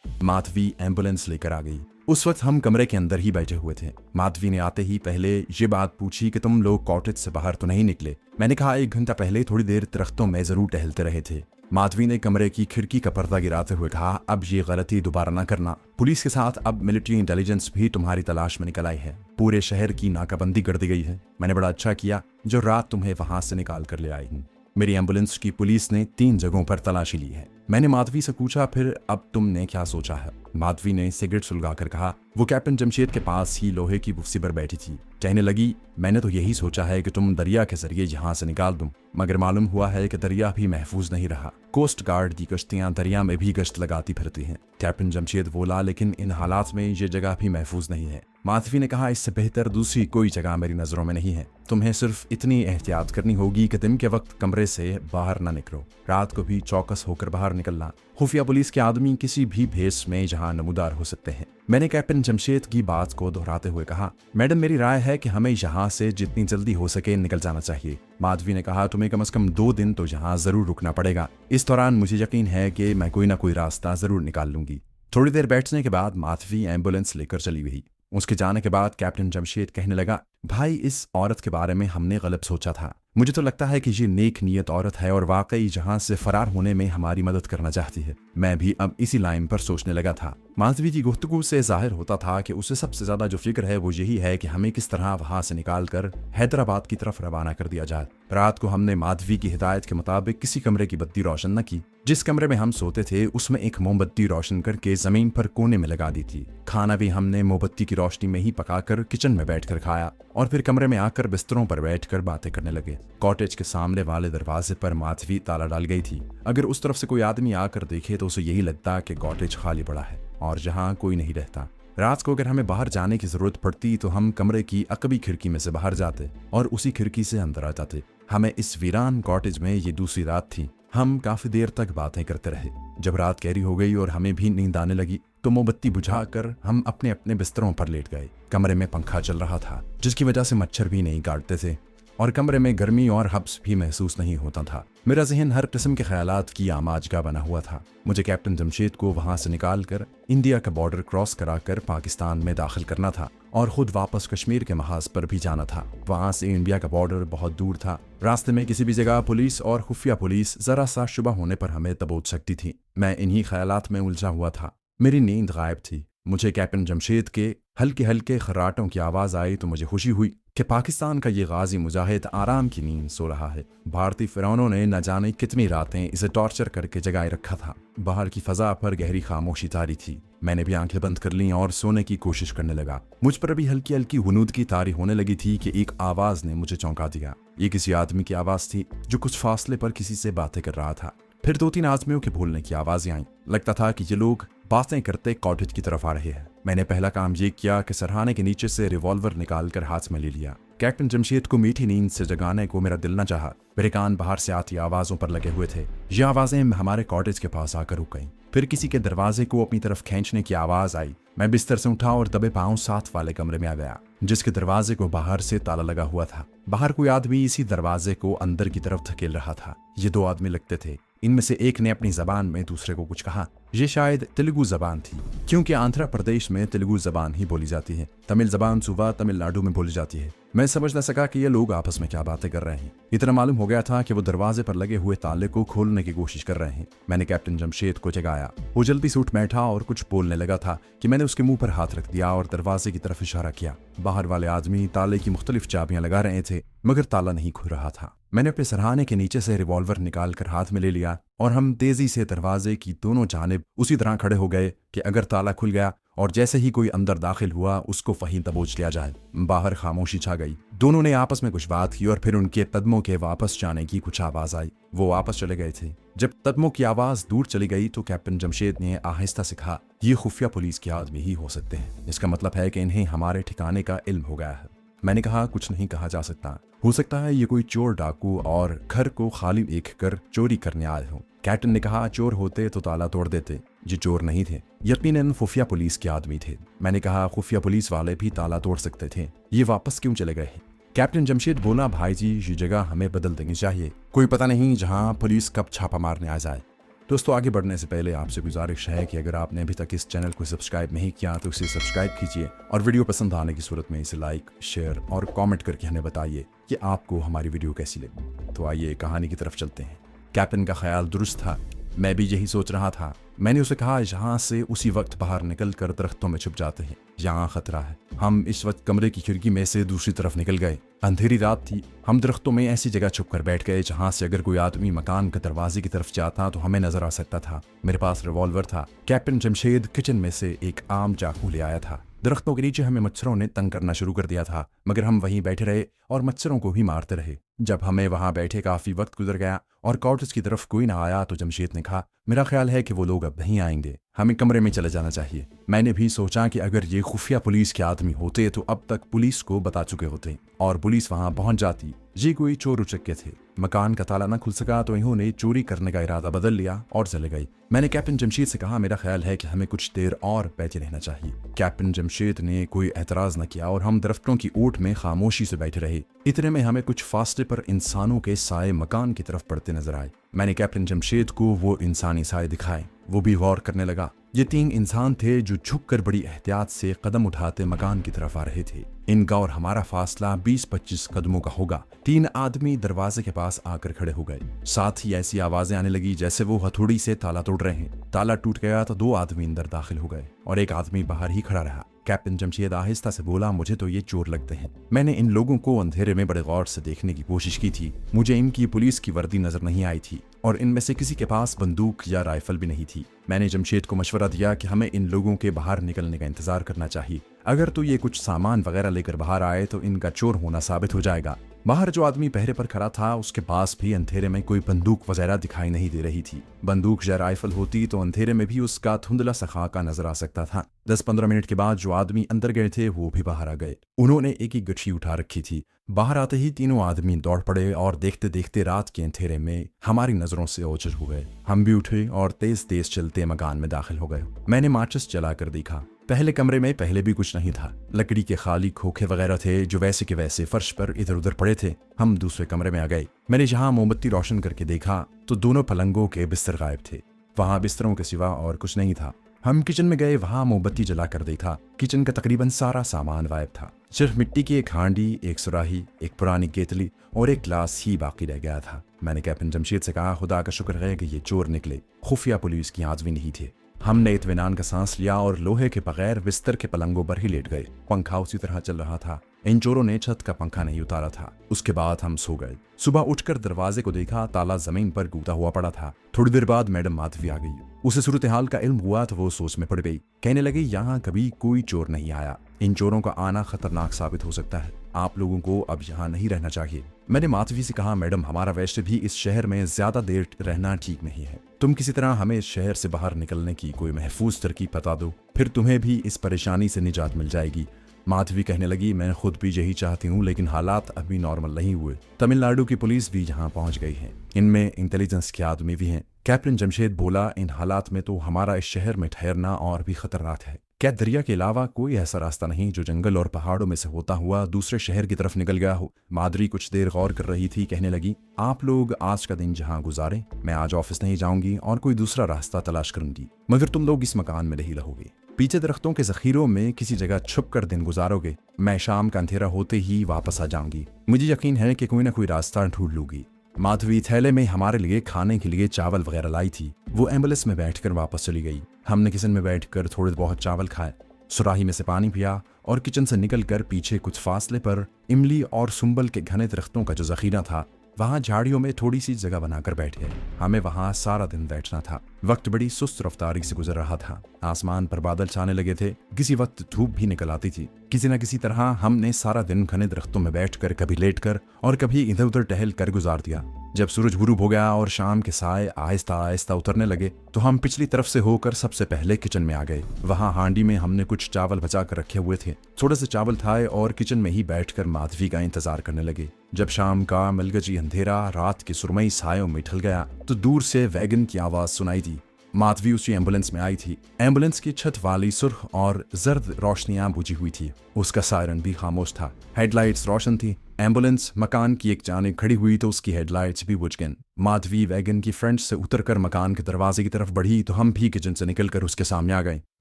Madhavi ambulance लेकर आ गई। उस वक्त हम कमरे के अंदर ही बैठे हुए थे। माधवी ने आते ही पहले ये बात पूछी कि तुम लोग कॉटेज से बाहर तो नहीं निकले। मैंने कहा 1 घंटा पहले थोड़ी देर दरख्तों में जरूर टहलते रहे थे। माधवी ने कमरे की खिड़की का पर्दा गिराते हुए कहा, अब ये गलती दोबारा ना करना। पुलिस के साथ अब मिलिट्री इंटेलिजेंस भी तुम्हारी तलाश में निकल आई है। पूरे शहर की नाकाबंदी कर दी गई है। मैंने बड़ा अच्छा किया जो रात तुम्हें वहां से निकाल कर ले आई हूँ। मेरी एम्बुलेंस की पुलिस ने 3 जगहों पर तलाशी ली है। मैंने माधवी से पूछा, फिर अब तुमने क्या सोचा है? माधवी ने सिगरेट सुलगाकर कहा, वो कैप्टन जमशेद के पास ही लोहे की कुर्सी पर बैठी थी। कहने लगी, मैंने तो यही सोचा है कि तुम दरिया के जरिए यहाँ से निकाल दूं, मगर मालूम हुआ है कि दरिया भी महफूज नहीं रहा। कोस्ट गार्ड की कश्तियां दरिया में भी गश्त लगाती फिरती हैं। कैप्टन जमशेद बोला, लेकिन इन हालात में ये जगह भी महफूज नहीं है। माधवी ने कहा, इससे बेहतर दूसरी कोई जगह मेरी नजरों में नहीं है। तुम्हें सिर्फ इतनी एहतियात करनी होगी कि दिन के वक्त कमरे से बाहर न निकलो, रात को भी चौकस होकर बाहर निकलना। खुफिया पुलिस के आदमी किसी भी भेस में जहां नमूदार हो सकते हैं। मैंने कैप्टन जमशेद की बात को दोहराते हुए कहा, मैडम मेरी राय है कि हमें यहाँ से जितनी जल्दी हो सके निकल जाना चाहिए। माधवी ने कहा, तुम्हें कम से कम 2 दिन तो यहाँ जरूर रुकना पड़ेगा। इस दौरान मुझे यकीन है कि मैं कोई ना कोई रास्ता जरूर निकाल लूंगी। थोड़ी देर बैठने के बाद माधवी एम्बुलेंस लेकर चली गई। उसके जाने के बाद कैप्टन जमशेद कहने लगा, भाई इस औरत के बारे में हमने गलत सोचा था। मुझे तो लगता है कि ये नेक नीयत औरत है और वाकई जहां से फरार होने में हमारी मदद करना चाहती है। मैं भी अब इसी लाइन पर सोचने लगा था। माधवी की गुफ्तगू से जाहिर होता था कि उसे सबसे ज्यादा जो फिक्र है वो यही है कि हमें किस तरह वहां से निकालकर हैदराबाद की तरफ रवाना कर दिया जाए। रात को हमने माधवी की हिदायत के मुताबिक किसी कमरे की बत्ती रोशन न की। जिस कमरे में हम सोते थे उसमें एक मोमबत्ती रोशन करके जमीन पर कोने में लगा दी थी। खाना भी हमने मोमबत्ती की रोशनी में ही पकाकर किचन में बैठकर खाया और फिर कमरे में आकर बिस्तरों पर बैठकर बातें करने लगे। कॉटेज के सामने वाले दरवाजे पर माधवी ताला डाल गई थी। अगर उस तरफ से कोई आदमी आकर देखे तो उसे यही लगता कि कॉटेज खाली पड़ा है और जहां कोई नहीं रहता। रात को अगर हमें बाहर जाने की जरूरत पड़ती तो हम कमरे की अकबी खिड़की में से बाहर जाते और उसी खिड़की से अंदर आ जाते। हमें इस वीरान कॉटेज में ये दूसरी रात थी। हम काफी देर तक बातें करते रहे। जब रात गहरी हो गई और हमें भी नींद आने लगी तो मोमबत्ती बुझाकर हम अपने अपने बिस्तरों पर लेट गए। कमरे में पंखा चल रहा था जिसकी वजह से मच्छर भी नहीं काटते थे और कमरे में गर्मी और हब्स भी महसूस नहीं होता था। मेरा जहन हर किस्म के ख्यालात की आमाजगा बना हुआ था। मुझे कैप्टन जमशेद को वहां से निकालकर इंडिया का बॉर्डर क्रॉस कराकर पाकिस्तान में दाखिल करना था और खुद वापस कश्मीर के महाज पर भी जाना था। वहां से इंडिया का बॉर्डर बहुत दूर था। रास्ते में किसी भी जगह पुलिस और खुफिया पुलिस जरा सा शुबा होने पर हमें दबोच सकती थी। मैं इन्हीं ख्यालात में उलझा हुआ था। मेरी नींद गायब थी। मुझे कैप्टन जमशेद के हल्के हल्के खर्राटों की आवाज आई तो मुझे खुशी हुई कि पाकिस्तान का ये गाजी मुजाहिद आराम की नींद सो रहा है। भारतीय फिरौनों ने न जाने कितनी रातें इसे टॉर्चर करके जगाए रखा था। बाहर की फजा पर गहरी खामोशी तारी थी। मैंने भी आंखें बंद कर लीं और सोने की कोशिश करने लगा। मुझ पर भी हल्की हल्की हुनूद की तारी होने लगी थी कि एक आवाज ने मुझे चौंका दिया। ये किसी आदमी की आवाज थी जो कुछ फासले पर किसी से बातें कर रहा था। फिर 2-3 आदमियों के बोलने की आवाजें आईं। लगता था कि ये लोग बातें करते कॉटेज की तरफ आ रहे हैं। मैंने पहला काम ये किया कि सरहाने के नीचे से रिवॉल्वर निकालकर हाथ में ले लिया। कैप्टन जमशेद को मीठी नींद से जगाने को मेरा दिल न चाहा। मेरे कान बाहर से आती आवाजों पर लगे हुए थे। ये आवाजें हमारे कॉटेज के पास आकर रुक गईं। फिर किसी के दरवाजे को अपनी तरफ खींचने की आवाज आई। मैं बिस्तर से उठा और दबे पांव साथ वाले कमरे में आ गया जिसके दरवाजे को बाहर से ताला लगा हुआ था। बाहर कोई आदमी इसी दरवाजे को अंदर की तरफ धकेल रहा था। ये 2 आदमी लगते थे। इनमें से एक ने अपनी जबान में दूसरे को कुछ कहा। ये शायद तेलुगु जबान थी क्योंकि आंध्र प्रदेश में तेलुगु जबान ही बोली जाती है। तमिल जबान सूबा तमिलनाडु में बोली जाती है। मैं समझ न सका कि ये लोग आपस में क्या बातें कर रहे हैं। इतना मालूम हो गया था कि वो दरवाजे पर लगे हुए ताले को खोलने की कोशिश कर रहे हैं। मैंने कैप्टन जमशेद को जगाया। वो जल्दी से उठ बैठा और कुछ बोलने लगा था कि मैंने उसके मुंह पर हाथ रख दिया और दरवाजे की तरफ इशारा किया। बाहर वाले आदमी ताले की मुख्तलिफ चाबियां लगा रहे थे मगर ताला नहीं खुल रहा था। मैंने अपने सरहाने के नीचे से रिवॉल्वर निकालकर हाथ में ले लिया और हम तेजी से दरवाजे की दोनों जानिब उसी तरह खड़े हो गए कि अगर ताला खुल गया और जैसे ही कोई अंदर दाखिल हुआ उसको वहीं दबोच लिया जाए। बाहर खामोशी छा गई। दोनों ने आपस में कुछ बात की और फिर उनके कदमों के वापस जाने की कुछ आवाज आई। वो वापस चले गए थे। जब कदमों की आवाज दूर चली गई तो कैप्टन जमशेद ने आहिस्ता से कहा, ये खुफिया पुलिस के आदमी ही हो सकते हैं। इसका मतलब है कि इन्हें हमारे ठिकाने का इल्म हो गया है। मैंने कहा, कुछ नहीं कहा जा सकता। हो सकता है ये कोई चोर डाकू और घर को खाली देखकर चोरी करने आए हों। कैप्टन ने कहा, चोर होते तो ताला तोड़ देते। ये चोर नहीं थे, यकीनन खुफिया पुलिस के आदमी थे। मैंने कहा, खुफिया पुलिस वाले भी ताला तोड़ सकते थे। ये वापस क्यों चले गए? कैप्टन जमशेद बोला, भाई जी ये जगह हमें बदल देनी चाहिए। कोई पता नहीं जहां पुलिस कब छापा मारने आ जाए। दोस्तों, आगे बढ़ने से पहले आपसे गुजारिश है कि अगर आपने अभी तक इस चैनल को सब्सक्राइब नहीं किया तो इसे सब्सक्राइब कीजिए और वीडियो पसंद आने की सूरत में इसे लाइक, शेयर और कमेंट करके हमें बताइए कि आपको हमारी वीडियो कैसी लगी। तो आइए कहानी की तरफ चलते हैं। कैप्टन का ख्याल दुरुस्त था, मैं भी यही सोच रहा था। मैंने उसे कहा, यहाँ से उसी वक्त बाहर निकल कर दरख्तों में छुप जाते हैं, यहाँ खतरा है। हम इस वक्त कमरे की खिड़की में से दूसरी तरफ निकल गए। अंधेरी रात थी। हम दरख्तों में ऐसी जगह छुप कर बैठ गए जहाँ से अगर कोई आदमी मकान के दरवाजे की तरफ जाता तो हमें नजर आ सकता था। मेरे पास रिवॉल्वर था। कैप्टन जमशेद किचन में से एक आम चाकू ले आया था। दरख्तों के नीचे हमें मच्छरों ने तंग करना शुरू कर दिया था, मगर हम वहीं बैठे रहे और मच्छरों को ही मारते रहे। जब हमें वहां बैठे काफी वक्त गुजर गया और कॉटेज की तरफ कोई ना आया तो जमशेद ने कहा, मेरा ख्याल है कि वो लोग अब नहीं आएंगे, हमें कमरे में चले जाना चाहिए। मैंने भी सोचा कि अगर ये खुफिया पुलिस के आदमी होते तो अब तक पुलिस को बता चुके होते और पुलिस वहां पहुंच जाती। ये कोई चोर उचक्के थे। मकान का ताला न खुल सका तो इन्होंने चोरी करने का इरादा बदल लिया और चले गए। मैंने कैप्टन जमशेद से कहा, मेरा ख्याल है कि हमें कुछ देर और बैठे रहना चाहिए। कैप्टन जमशेद ने कोई एतराज न किया और हम दरख्तों की ओट में खामोशी से बैठे रहे। इतने में हमें कुछ फासले पर इंसानों के साए मकान की तरफ पड़ते नजर आए। मैंने कैप्टन जमशेद को वो इंसानी साए दिखाए। वो भी गौर करने लगा। ये 3 इंसान थे जो झुककर बड़ी एहतियात से कदम उठाते मकान की तरफ आ रहे थे। इनका और हमारा फासला 20-25 कदमों का होगा। 3 आदमी दरवाजे के पास आकर खड़े हो गए। साथ ही ऐसी आवाजें आने लगी जैसे वो हथौड़ी से ताला तोड़ रहे हैं। ताला टूट गया तो 2 आदमी अंदर दाखिल हो गए और एक आदमी बाहर ही खड़ा रहा। कैप्टन जमशेद आहिस्ता से बोला, मुझे तो ये चोर लगते हैं। मैंने इन लोगों को अंधेरे में बड़े गौर से देखने की कोशिश की थी। मुझे इनकी पुलिस की वर्दी नजर नहीं आई थी और इनमें से किसी के पास बंदूक या राइफल भी नहीं थी। मैंने जमशेद को मशवरा दिया कि हमें इन लोगों के बाहर निकलने का इंतजार करना चाहिए। अगर तो ये कुछ सामान वगैरह लेकर बाहर आए तो इनका चोर होना साबित हो जाएगा। बाहर जो आदमी पहरे पर खड़ा था उसके पास भी अंधेरे में कोई बंदूक वगैरह दिखाई नहीं दे रही थी। बंदूक या राइफल होती तो अंधेरे में भी उसका धुंधला सा खाका नजर आ सकता था। 10-15 मिनट के बाद जो आदमी अंदर गए थे वो भी बाहर आ गए। उन्होंने एक ही गठरी उठा रखी थी। बाहर आते ही तीनों आदमी दौड़ पड़े और देखते देखते रात के अंधेरे में हमारी नजरों से ओझल हो गए। हम भी उठे और तेज तेज चलते मकान में दाखिल हो गए। मैंने माचिस जलाकर देखा। पहले कमरे में पहले भी कुछ नहीं था। लकड़ी के खाली खोखे वगैरह थे जो वैसे के वैसे फर्श पर इधर उधर पड़े थे। हम दूसरे कमरे में आ गए। मैंने जहां मोमबत्ती रोशन करके देखा तो दोनों पलंगों के बिस्तर गायब थे। वहां बिस्तरों के सिवा और कुछ नहीं था। हम किचन में गए, वहां मोमबत्ती जलाकर देखा। किचन का तकरीबन सारा सामान गायब था। सिर्फ मिट्टी की एक हांडी, एक सुराही, एक पुरानी केतली और एक गिलास ही बाकी रह गया था। मैंने कैप्टन जमशेद से कहा, खुदा का शुक्र है कि ये चोर निकले, खुफिया पुलिस की आदमी नहीं थे। हमने इत्मीनान का सांस लिया और लोहे के बगैर बिस्तर के पलंगों पर ही लेट गए। पंखा उसी तरह चल रहा था। इन चोरों ने छत का पंखा नहीं उतारा था। उसके बाद हम सो गए। सुबह उठकर दरवाजे को देखा, ताला जमीन पर गूंथा हुआ पड़ा था। थोड़ी देर बाद मैडम माधवी आ गई। उसे सूरत हाल का इल्म हुआ तो वो सोच में पड़ गई। कहने लगी, यहाँ कभी कोई चोर नहीं आया। इन चोरों का आना खतरनाक साबित हो सकता है। आप लोगों को अब यहाँ नहीं रहना चाहिए। मैंने माधवी से कहा, मैडम हमारा वैसे भी इस शहर में ज्यादा देर रहना ठीक नहीं है। तुम किसी तरह हमें इस शहर से बाहर निकलने की कोई महफूज तरकीब बता दो, फिर तुम्हें भी इस परेशानी से निजात मिल जाएगी। माधवी कहने लगी, मैं खुद भी यही चाहती हूँ, लेकिन हालात अभी नॉर्मल नहीं हुए। तमिलनाडु की पुलिस भी यहाँ पहुंच गई है। इनमें इंटेलिजेंस के आदमी भी हैं। कैप्टन जमशेद बोला, इन हालात में तो हमारा इस शहर में ठहरना और भी खतरनाक है। क्या दरिया के अलावा कोई ऐसा रास्ता नहीं जो जंगल और पहाड़ों में से होता हुआ दूसरे शहर की तरफ निकल गया हो? माधुरी कुछ देर गौर कर रही थी। कहने लगी, आप लोग आज का दिन जहाँ गुजारें, मैं आज ऑफिस नहीं जाऊंगी और कोई दूसरा रास्ता तलाश करूंगी, मगर तुम लोग इस मकान में नहीं रहोगे। पीछे दरख्तों के जखीरों में किसी जगह छुप कर दिन गुजारोगे। मैं शाम का अंधेरा होते ही वापस आ जाऊंगी। मुझे यकीन है कि कोई ना कोई रास्ता ढूंढ लूंगी। माधवी थैले में हमारे लिए खाने के लिए चावल वगैरह लाई थी। वो एम्बुलेंस में बैठकर वापस चली गई। हमने किचन में बैठकर थोड़े बहुत चावल खाए, सुराही में से पानी पिया और किचन से निकलकर पीछे कुछ फासले पर इमली और सुंबल के घने दरख्तों का जो जखीरा था, वहां झाड़ियों में थोड़ी सी जगह बनाकर बैठे। हमें वहां सारा दिन बैठना था। वक्त बड़ी सुस्त रफ्तारी से गुजर रहा था। आसमान पर बादल छाने लगे थे। किसी वक्त धूप भी निकल आती थी। किसी न किसी तरह हमने सारा दिन घने दरख्तों में बैठकर कभी लेटकर और कभी इधर उधर टहल कर गुजार दिया। जब सूरज गुरूब हो गया और शाम के साए आहिस्ता आहिस्ता उतरने लगे तो हम पिछली तरफ से होकर सबसे पहले किचन में आ गए। वहां हांडी में हमने कुछ चावल बचा कर रखे हुए थे। थोड़े से चावल खाए और किचन में ही बैठकर माधवी का इंतजार करने लगे। जब शाम का मलगजी अंधेरा रात के सुरमई सायों में ढल गया तो दूर से वैगन की आवाज सुनाई दी। माधवी उसी एम्बुलेंस में आई थी। एम्बुलेंस की छत वाली सुर्ख और जर्द रोशनियां बुझी हुई थी। उसका सायरन भी खामोश था। हेडलाइट्स रोशन थी। एम्बुलेंस मकान की एक जानिब खड़ी हुई तो उसकी हेडलाइट्स भी बुझ गईं। माधवी वैगन की फ्रंट से उतरकर मकान के दरवाजे की तरफ बढ़ी तो हम भी किचन से निकलकर उसके सामने आ गए।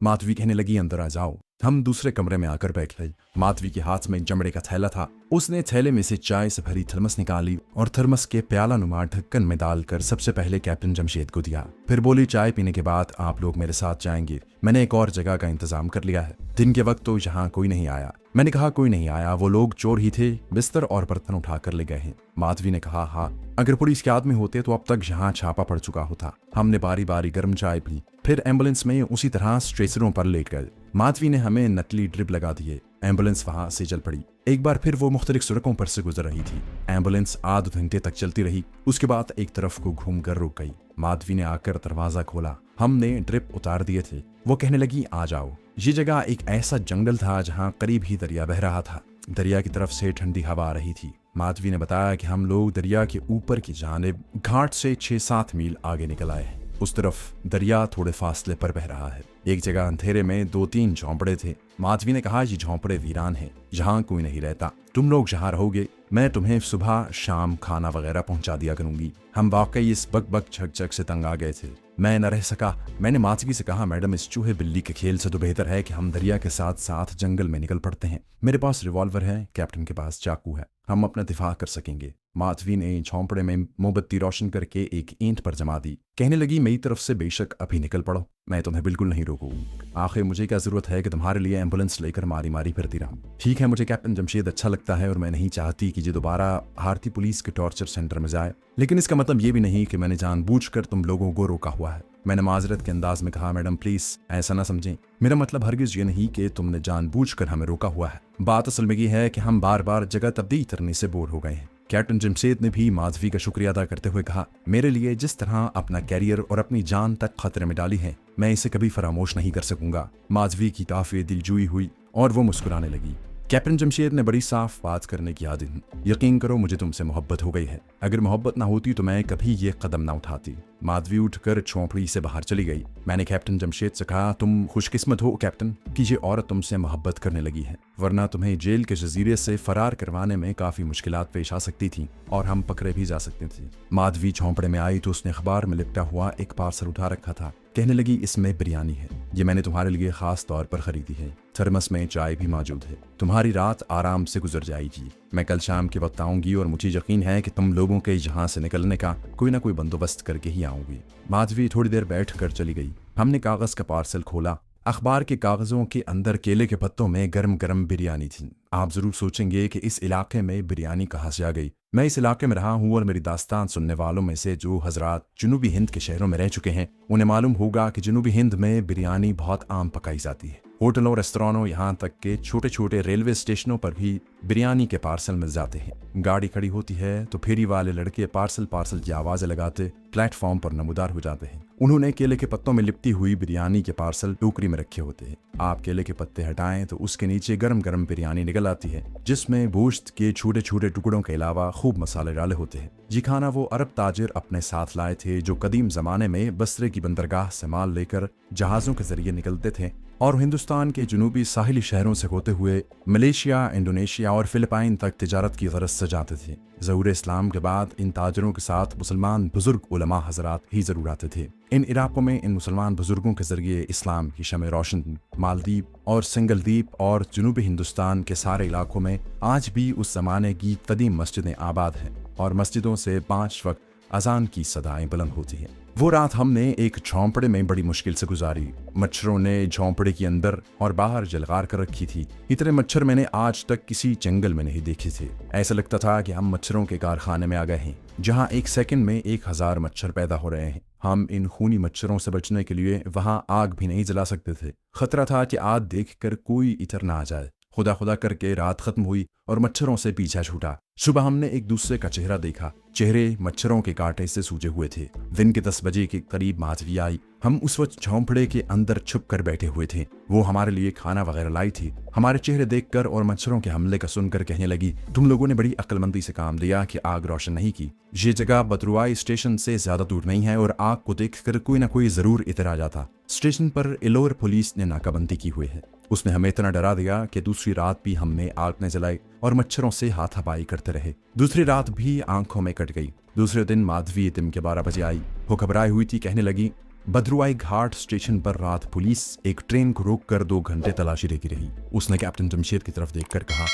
माधवी कहने लगी, अंदर आ जाओ। हम दूसरे कमरे में आकर बैठ गए। माधवी के हाथ में चमड़े का थैला था। उसने थैले में से चाय से भरी थर्मस निकाली और थर्मस के प्याला नुमा ढक्कन में डालकर सबसे पहले कैप्टन जमशेद को दिया। फिर बोली, चाय पीने के बाद आप लोग मेरे साथ जाएंगे, मैंने एक और जगह का इंतजाम कर लिया है। दिन के वक्त तो यहाँ कोई नहीं आया। मैंने कहा, कोई नहीं आया, वो लोग चोर ही थे, बिस्तर और बर्तन उठाकर ले गए हैं। माधवी ने कहा, हाँ, अगर पुलिस के आदमी होते तो अब तक यहाँ छापा पड़ चुका होता। हमने बारी बारी गर्म चाय पी, फिर एम्बुलेंस में उसी तरह स्ट्रेचरों पर लेट गए। माधवी ने हमें नकली ड्रिप लगा दिए। एम्बुलेंस वहां से चल पड़ी। एक बार फिर वो मुख्तलिफ सड़कों पर से गुजर रही थी। एम्बुलेंस आध घंटे तक चलती रही, उसके बाद एक तरफ को घूमकर रुक गई। माधवी ने आकर दरवाजा खोला। हमने ड्रिप उतार दिए थे। वो कहने लगी, आ जाओ। ये जगह एक ऐसा जंगल था जहाँ करीब ही दरिया बह रहा था। दरिया की तरफ से ठंडी हवा आ रही थी। माधवी ने बताया कि हम लोग दरिया के ऊपर की जानिब घाट से 6-7 मील आगे निकल आए। उस तरफ दरिया थोड़े फासले पर बह रहा है। एक जगह अंधेरे में 2-3 झोंपड़े थे। माधवी ने कहा, ये झोंपड़े वीरान हैं, यहाँ कोई नहीं रहता, तुम लोग जहाँ रहोगे मैं तुम्हें सुबह शाम खाना वगैरह पहुंचा दिया करूंगी। हम वाकई इस बक बक झक झक से तंग आ गए थे। मैं न रह सका। मैंने माधवी से कहा, मैडम, इस चूहे बिल्ली के खेल से तो बेहतर है कि हम दरिया के साथ साथ जंगल में निकल पड़ते हैं। मेरे पास रिवॉल्वर है, कैप्टन के पास चाकू है, हम अपना दिफा कर सकेंगे। माधवी ने झोंपड़े में मोमबत्ती रोशन करके एक ईंट पर जमा दी। कहने लगी, मेरी तरफ से बेशक अभी निकल पड़ो, मैं तुम्हें बिल्कुल नहीं रोकूंगा। आखिर मुझे क्या जरूरत है कि तुम्हारे लिए एम्बुलेंस लेकर मारी मारी फिरती रहूं। ठीक है, मुझे कैप्टन जमशेद अच्छा लगता है और मैं नहीं चाहती कि ये दोबारा भारतीय पुलिस के टॉर्चर सेंटर में जाए, लेकिन इसका मतलब ये भी नहीं कि मैंने जानबूझकर तुम लोगों को रोका हुआ है। मैंने माजरत के अंदाज में कहा, मैडम प्लीज ऐसा ना समझें, मेरा मतलब हरगिज ये नहीं कि तुमने जानबूझकर हमें रोका हुआ है। बात असल में ये है कि हम बार बार जगह तब्दील करने से बोर हो गए हैं। कैप्टन जमशेद ने भी माधवी का शुक्रिया अदा करते हुए कहा, मेरे लिए जिस तरह अपना कैरियर और अपनी जान तक खतरे में डाली है, मैं इसे कभी फरामोश नहीं कर सकूंगा। माधवी की काफी दिलजुई हुई और वो मुस्कुराने लगी। कैप्टन जमशेद ने बड़ी साफ बात करने की आदत दी। यकीन करो, मुझे तुमसे मोहब्बत हो गई है। अगर मोहब्बत ना होती तो मैं कभी ये कदम ना उठाती। माधवी उठकर झोंपड़ी से बाहर चली गई। मैंने कैप्टन जमशेद से कहा, तुम खुशकिस्मत हो कैप्टन कि ये औरत तुमसे मोहब्बत करने लगी है, वरना तुम्हें जेल के जजीरे से फरार करवाने में काफी मुश्किलात पेश आ सकती थी और हम पकड़े भी जा सकते थे। माधवी झोंपड़े में आई तो उसने अखबार में लिपटा हुआ एक पार्सल उठा रखा था। कहने लगी, इसमें बिरयानी है, ये मैंने तुम्हारे लिए खास तौर पर खरीदी है। थर्मस में चाय भी मौजूद है। तुम्हारी रात आराम से गुजर जाएगी। मैं कल शाम के वक्त आऊंगी और मुझे यकीन है कि तुम लोगों के यहाँ से निकलने का कोई ना कोई बंदोबस्त करके ही आऊंगी। माधवी थोड़ी देर बैठ कर चली गई। हमने कागज का पार्सल खोला। अखबार के कागजों के अंदर केले के पत्तों में गर्म गर्म बिरयानी थी। आप जरूर सोचेंगे कि इस इलाके में बिरयानी कहाँ से आ गई। मैं इस इलाके में रहा हूँ और मेरी दास्तान सुनने वालों में से जो हजरात जनूबी हिंद के शहरों में रह चुके हैं, उन्हें मालूम होगा कि जनूबी हिंद में बिरयानी बहुत आम पकाई जाती है। होटलों, रेस्तरानों, यहाँ तक के छोटे छोटे रेलवे स्टेशनों पर भी बिरयानी के पार्सल मिल जाते हैं। गाड़ी खड़ी होती है तो फेरी वाले लड़के पार्सल पार्सल की आवाजें लगाते प्लेटफॉर्म पर नमूदार हो जाते हैं। उन्होंने केले के पत्तों में लिपटी हुई बिरयानी के पार्सल टोकरी में रखे होते हैं। आप केले के पत्ते हटाएं तो उसके नीचे गरम गरम बिरयानी निकल आती है, जिसमें गोश्त के छोटे छोटे टुकड़ों के अलावा खूब मसाले डाले होते हैं। ये खाना वो अरब ताजिर अपने साथ लाए थे जो कदीम जमाने में बसरे की बंदरगाह से माल लेकर जहाजों के जरिए निकलते थे और हिंदुस्तान के जनूबी साहिली शहरों से होते हुए मलेशिया, इंडोनेशिया और फिलिपाइन तक तिजारत की गरज से जाते थे। ज़हूर इस्लाम के बाद इन ताजरों के साथ मुसलमान बुजुर्ग उलमा हजरात ही जरूर आते थे। इन इलाकों में इन मुसलमान बुजुर्गों के जरिए इस्लाम की शमे रोशन मालदीव और सिंगलदीप और जनूबी हिंदुस्तान के सारे इलाकों में आज भी उस जमाने की कदीम मस्जिदें आबाद हैं और मस्जिदों से 5 वक्त अजान की सदाएं बुलंद होती हैं। वो रात हमने एक झोंपड़े में बड़ी मुश्किल से गुजारी। मच्छरों ने झोंपड़े के अंदर और बाहर जलगार कर रखी थी। इतने मच्छर मैंने आज तक किसी जंगल में नहीं देखे थे। ऐसा लगता था कि हम मच्छरों के कारखाने में आ गए हैं, जहां एक सेकंड में 1000 मच्छर पैदा हो रहे हैं। हम इन खूनी मच्छरों से बचने के लिए वहां आग भी नहीं जला सकते थे। खतरा था कि आग देखकर कोई इतर ना आ जाए। खुदा खुदा करके रात खत्म हुई और मच्छरों से पीछा छूटा। सुबह हमने एक दूसरे का चेहरा देखा। चेहरे मच्छरों के कांटे से सूजे हुए थे। दिन के 10 बजे के करीब माधवी आई। हम उस वक्त झोंपड़े के अंदर छुप कर बैठे हुए थे। वो हमारे लिए खाना वगैरह लाई थी। हमारे चेहरे देखकर और मच्छरों के हमले का सुनकर कहने लगी, तुम लोगों ने बड़ी अक्लमंदी से काम लिया कि आग रोशन नहीं की। ये जगह बदरुआई स्टेशन से ज्यादा दूर नहीं है और आग को देखकर कोई ना कोई जरूर इतर आ जाता। स्टेशन पर एलोर पुलिस ने नाकाबंदी की हुई है। उसने हमें इतना डरा दिया कि दूसरी रात भी हमने आग न जलाई और मच्छरों से हाथापाई करते रहे। दूसरी रात भी आंखों में कट गई। दूसरे दिन माधवी दिन के 12 बजे आई। वो घबराई हुई थी, कहने लगी, भद्रुआई घाट स्टेशन पर रात पुलिस एक ट्रेन को रोक कर 2 घंटे तलाशी लेती रही। उसने कैप्टन जमशेद की तरफ देखकर कहा,